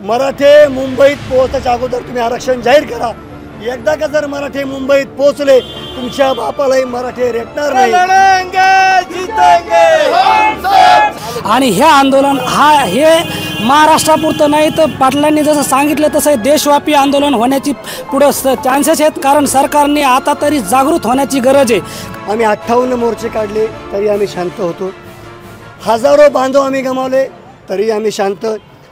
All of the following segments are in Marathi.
मराठे मुंबईत पोहोचायच्या अगोदर तुम्ही आरक्षण जाहीर करा। एकदा का जर मराठे मुंबईत पोहोचले तुमच्या बापालाही मराठे रेटणार नाही। आणि हे आंदोलन हे महाराष्ट्रापुरतं नाही तर पाटलांनी जसं सांगितलं तसं देशव्यापी आंदोलन होण्याची पुढे चान्सेस आहेत, कारण सरकारने आता तरी जागृत होण्याची गरज आहे। आम्ही 58 मोर्चे काढले तरी आम्ही शांत होतो, हजारो बांधव आम्ही गमावले तरी आम्ही शांत।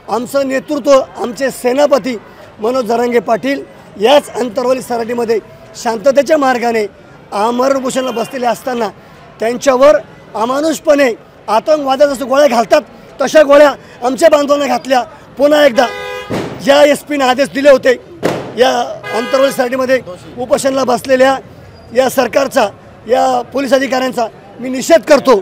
आमचं नेतृत्व आमचे सेनापती मनोज जरांगे पाटील याच अंतरवली सराटीमध्ये शांततेच्या मार्गाने आमरण उपोषणाला बसलेले असताना त्यांच्यावर अमानुषपणे आतंकवादाच्या जसं गोळ्या घालतात तशा गोळ्या आमच्या बांधवांना घातल्या। पुन्हा एकदा ज्या SP ने आदेश दिले होते या अंतरवली सराटीमध्ये उपोषणाला बसलेल्या या सरकारचा या पोलीस अधिकाऱ्यांचा मी निषेध करतो।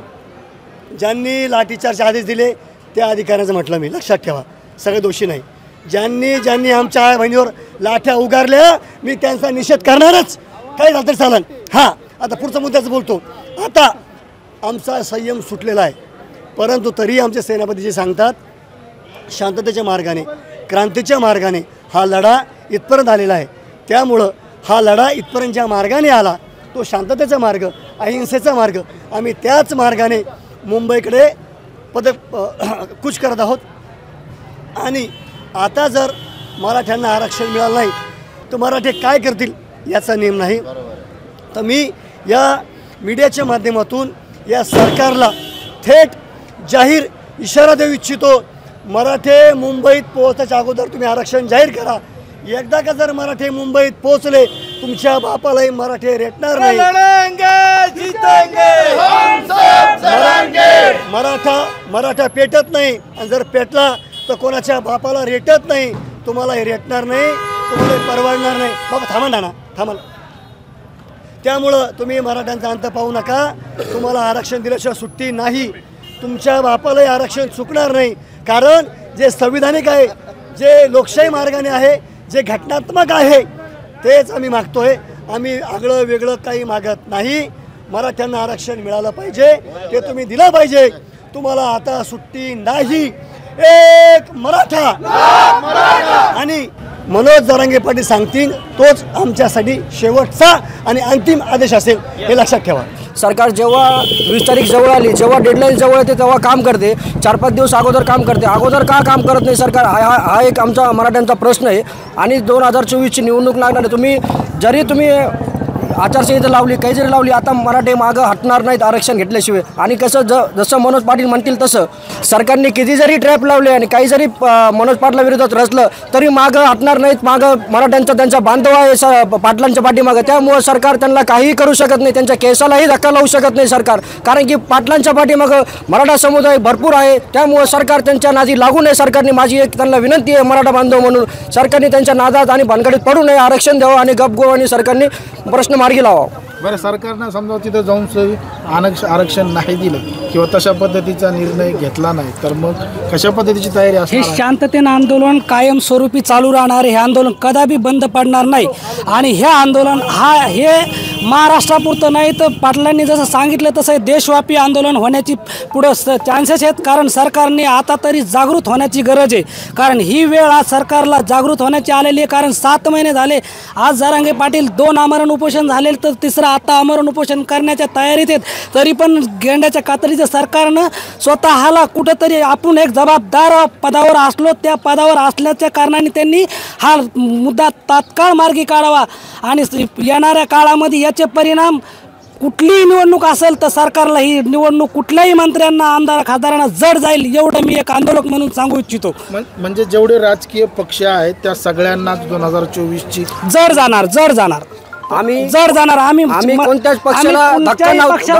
ज्यांनी लाठीचार्जचे आदेश दिले त्या अधिकाऱ्यांचं म्हटलं मी, लक्षात ठेवा सगळे दोषी नाही। ज्यांनी आमच्या आई बहिणीवर लाठ्या उगारल्या मी त्यांचा निषेध करणारच, काही झालं तरी चालेल। हां, आता पुढचा मुद्द्याचं बोलतो। आता आमचा संयम सुटलेला आहे, परंतु तरी आमचे सेनापती जे सांगतात शांततेच्या मार्गाने क्रांतीच्या मार्गाने हा लढा इथपर्यंत आलेला आहे। त्यामुळं हा लढा इथपर्यंत ज्या मार्गाने आला तो शांततेचा मार्ग, अहिंसेचा मार्ग, आम्ही त्याच मार्गाने मुंबईकडे कूच करत आहोत। आणि आता जर मराठ्यांना आरक्षण मिळालं नाही तर मराठे काय करतील याचा नेम नाही। तर मी या मीडियाच्या माध्यमातून या सरकारला थेट जाहीर इशारा देऊ इच्छितो, मराठे मुंबईत पोहोचायच्या अगोदर तुम्ही आरक्षण जाहीर करा। एकदा का जर मराठे मुंबईत पोहोचले तुमच्या बापालाही मराठे रेटणार नाही। मराठा पेटत नाही, आणि जर पेटला तर कोणाच्या बापाला रेटत नाही, तुम्हाला हे रेटणार नाही, तुम्हाला परवडणार नाही। बाबा थांबा। त्यामुळं तुम्ही मराठ्यांचा अंत पाहू नका, तुम्हाला आरक्षण दिल्याशिवाय सुट्टी नाही, तुमच्या बापालाही आरक्षण चुकणार नाही। कारण जे संविधानिक आहे, जे लोकशाही मार्गाने आहे, जे घटनात्मक आहे तेच आम्ही मागतोय। आम्ही आगळं वेगळं काही मागत नाही। मराठ्यांना आरक्षण मिळालं पाहिजे, ते तुम्ही दिलं पाहिजे। तुम्हाला आता सुट्टी नाही। एक मराठा आणि मनोज जरांगे पाटील सांगतील तोच आमच्यासाठी शेवटचा आणि अंतिम आदेश असेल, हे लक्षात ठेवा। सरकार जेव्हा 20 तारीख जवळ आली, जेव्हा डेडलाईन जवळ येते तेव्हा काम करते, 4-5 दिवस अगोदर काम करते। अगोदर का काम करत नाही सरकार, हा एक आमचा मराठ्यांचा प्रश्न आहे। आणि 2024ची निवडणूक लागणार आहे, जरी तुम्ही आचारसंहिता लावली, काही जरी लावली, आता मराठे मागं हटणार नाहीत आरक्षण घेतल्याशिवाय। आणि कसं जसं मनोज पाटील म्हणतील तसं सरकारने किती जरी ट्रॅप लावले आणि काही जरी मनोज पाटला विरोधात रचलं तरी मागं हटणार नाहीत। मागं त्यांचा बांधव आहे पाटलांच्या पाठीमागं, त्यामुळं सरकार त्यांना काहीही करू शकत नाही, त्यांच्या केसालाही धक्का लावू शकत नाही सरकार, कारण की पाटलांच्या पाठीमागं मराठा समुदाय भरपूर आहे। त्यामुळं सरकार त्यांच्या नादी लागू नये। सरकारने माझी एक त्यांना विनंती आहे मराठा बांधव म्हणून, सरकारने त्यांच्या नादात आणि भानगडीत पडू नये, आरक्षण द्यावं आणि गपगोवाने सरकारने प्रश्न मार्गी लावावा। बरं, सरकारनं समजा तिथं जाऊन आरक्षण नाही दिलं किंवा तशा पद्धतीचा निर्णय घेतला नाही तर मग कशा पद्धतीची तयारी असणार? हे शांततेनं आंदोलन कायमस्वरूपी चालू राहणार, हे आंदोलन कदापि बंद पडणार नाही। आणि हे आंदोलन हे महाराष्ट्रापुरतं नाही तर पाटलांनी जसं सांगितलं तसं देशव्यापी आंदोलन होण्याची पुढे चान्सेस आहेत, कारण सरकारने आता तरी जागृत होण्याची गरज आहे। कारण ही वेळ आज सरकारला जागृत होण्याची आलेली आहे, कारण 7 महिने झाले आज जरांगे पाटील 2 आमरण उपोषण झाले तर तिसरं आता आमरण उपोषण करण्याच्या तयारीत आहेत। तरी पण गेंड्याच्या कातडीचं सरकारनं स्वतःला कुठंतरी आपण एक जबाबदार पदावर असलो, त्या पदावर असल्याच्या कारणाने त्यांनी हा मुद्दा तात्काळ मार्गी काढावा। आणि येणाऱ्या काळामध्ये याचे परिणाम कुठलीही निवडणूक असेल तर सरकारला ही निवडणूक कुठल्याही मंत्र्यांना आमदार खासदारांना जड जाईल, एवढं मी एक आंदोलक म्हणून सांगू इच्छितो। म्हणजे जेवढे राजकीय पक्ष आहेत त्या सगळ्यांना 2024ची जड जाणार आम्ही कोणत्याच पक्षाला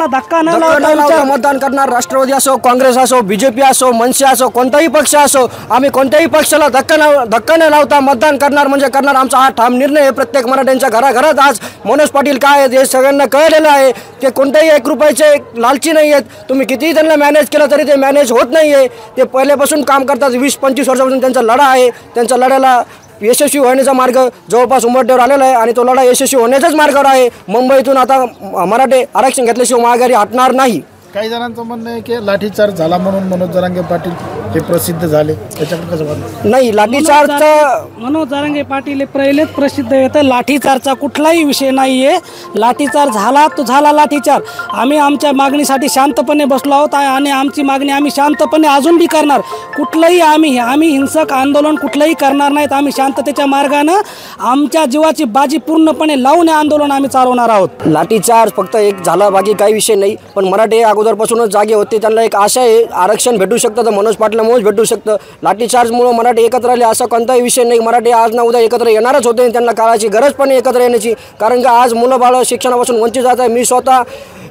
धक्का न लावता मतदान करणार। राष्ट्रवादी असो, काँग्रेस असो, BJP असो, मनसे असो, कोणताही पक्ष असो, आम्ही कोणत्याही पक्षाला धक्का न लावता मतदान करणार म्हणजे करणार। आमचा हा ठाम निर्णय आहे। प्रत्येक मराठ्यांच्या घराघरात आज मनोज पाटील काय आहेत हे सगळ्यांना कळलेलं आहे। ते कोणत्याही 1 रुपयाचे लालची नाही आहेत, तुम्ही कितीही त्यांना मॅनेज केलं तरी ते मॅनेज होत नाही आहे। ते पहिल्यापासून काम करतात, 20-25 वर्षापासून त्यांचा लढा आहे। त्यांच्या लढ्याला यशस्वी होण्याचा मार्ग जवळपास उंबरठ्यावर आलेला आहे आणि तो लढा यशस्वी होण्याच्याच मार्गावर आहे। मुंबईतून आता मराठे आरक्षण घेतल्याशिवाय माघारी हटणार नाही। काही जणांचं म्हणणं आहे की लाठीचार्ज झाला म्हणून मनोज जरांगे पाटील हे प्रसिद्ध झाले, त्याच्याकडे कसं वाटतं? नाही, लाठीचार्जचा मनोज जरांगे पाटील हे पहिलेच प्रसिद्ध येतं. लाठीचार्जचा कुठलाही विषय नाही आहे. लाठीचार्ज झाला तो झाला लाठीचार्ज. आम्ही आमच्या मागणीसाठी शांतपणे बसलो आहोत आणि आमची मागणी आम्ही शांतपणे अजून बी करणार. कुठलंही आम्ही हिंसक आंदोलन कुठलंही करणार नाहीत. आम्ही शांततेच्या मार्गानं आमच्या जीवाची बाजी पूर्णपणे लावून हे आंदोलन आम्ही चालवणार आहोत. लाठीचार्ज फक्त एक झाला, बाकी काही विषय नाही. पण मराठे अगोदरपासूनच जागे होते, त्यांना एक आशा आहे आरक्षण भेटू शकतं तर मनोज पाटलामुळेच भेटू शकतं. लाठीचार्जमुळं मराठे एकत्र आले असा कोणताही विषय नाही. मराठे आज ना उद्या एकत्र येणारच होते. त्यांना काळाची गरज पण आहे एकत्र येण्याची. कारण का आज मुलं बाळं शिक्षणापासून वंचित जात आहे. मी स्वतः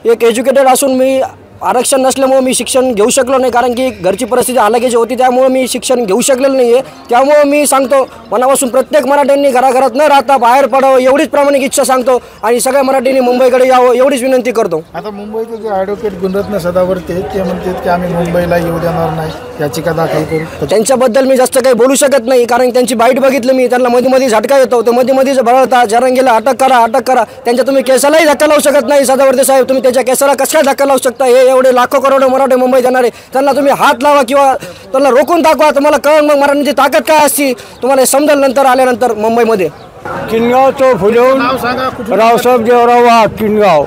एक एज्युकेटेड असून मी आरक्षण नसल्यामुळे मी शिक्षण घेऊ शकलो नाही, कारण की घरची परिस्थिती हालाकीची होती. त्यामुळे मी शिक्षण घेऊ शकलेलो नाही आहे. त्यामुळं मी सांगतो मनापासून प्रत्येक मराठ्यांनी घराघरात न राहता बाहेर पडावं एवढीच प्रामाणिक इच्छा सांगतो आणि सगळ्या मराठ्यांनी मुंबईकडे यावं एवढीच विनंती करतो. आता मुंबईचे जे ॲडव्होकेट गुणरत्न सदावर्ते ते म्हणतात की आम्ही मुंबईला येऊ देणार नाही, याचिका दाखल करू. त्यांच्याबद्दल मी जास्त काही बोलू शकत नाही, कारण त्यांची बाईट बघितलं मी. त्यांना मध्ये झटका येतो, ते मध्ये बळवता जरांगेला अटक करा. त्यांच्या तुम्ही केसालाही धक्का लावू शकत नाही. सदावर्ते साहेब, तुम्ही त्याच्या केसाला कसं काय धक्का लावू शकता? हे एवढे लाखो करोड मराठे मुंबईत जाणारे, त्यांना तुम्ही हात लावा किंवा त्यांना रोखून दाखवा. तुम्हाला कळण मग मराठ्यांची ताकद काय असते तुम्हाला समजेल नंतर आल्यानंतर मुंबईमध्ये. किनगाव चौफुलीहून नाव सांगा, कुठून? रावसाहेब देवराव वाघ, किनगाव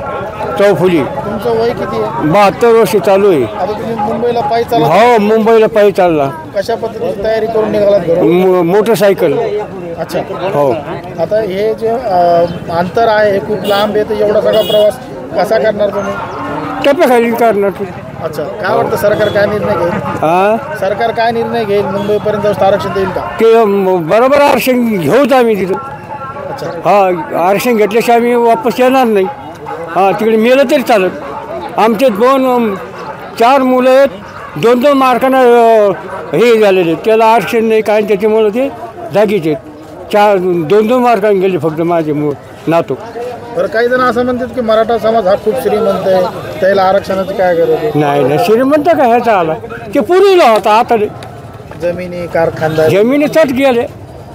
चौफुली. तुमचं वय किती आहे? 72 वर्ष चालू आहे. आता तुम्ही मुंबईला पायी चालत, हो, मुंबईला पायी चालला. कशा पद्धतीची तयारी करून निघालात घरून? मोटरसायकल. अच्छा. हो. आता हे जे अंतर आहे हे खूप लांब आहे, तर एवढा सगळा प्रवास कसा करणार तुम्ही? टप्प्याखाली करणार. अच्छा, काय वाटतं सरकार काय निर्णय घेईल? हा, सरकार काय निर्णय घेईल? मुंबईपर्यंत जाऊन आरक्षण देईल का? ते बरोबर आरक्षण घेऊच आम्ही तिथं. अच्छा. हा, आरक्षण घेतल्याशिवाय आम्ही वापस येणार नाही. हा, तिकडे मेलं तरी चालत. आमचे 4 मुलं आहेत, 2 मार्कानं हे झालेले, त्याला आरक्षण नाही काय, त्याच्यामुळं ते जागीचे 2 मार्कांनी गेले फक्त माझे नातू. बरं, काही जण असं म्हणतात की मराठा समाज हा खूप श्रीमंत आहे, त्याला आरक्षणाची काय गरज आहे? नाही, श्रीमंत का ह्याचा आला, ते पूर्वीला होता. आता जमिनी, कारखानदार, जमिनी चट गेले.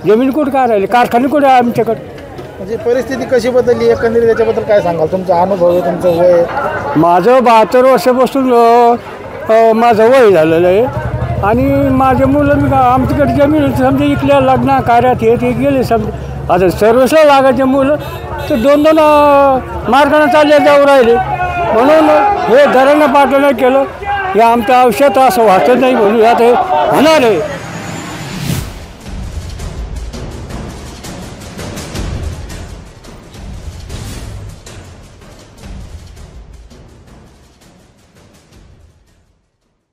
जमीन कुठं काय राहिले, कारखाने कुठे आहे आमच्याकडे? म्हणजे परिस्थिती कशी बदलली एकंदरीत, त्याच्याबद्दल काय सांगाल? तुमचा अनुभव आहे, तुमचं वय आहे. माझं 72 वर्षापासून माझं वय झालेलं आहे आणि माझे मुलं आमच्याकडे जमीन समजा इकल्या लग्न कार्यात हे ते गेले समजा. आता सर्व्हिसला लागायचे मुलं तर 2 मार्गाने चालले जाऊ राहिले. म्हणून हे धरण पाठवणं केलं. हे आमचं औषध असं वाटत नाही, म्हणून आता हे होणार आहे.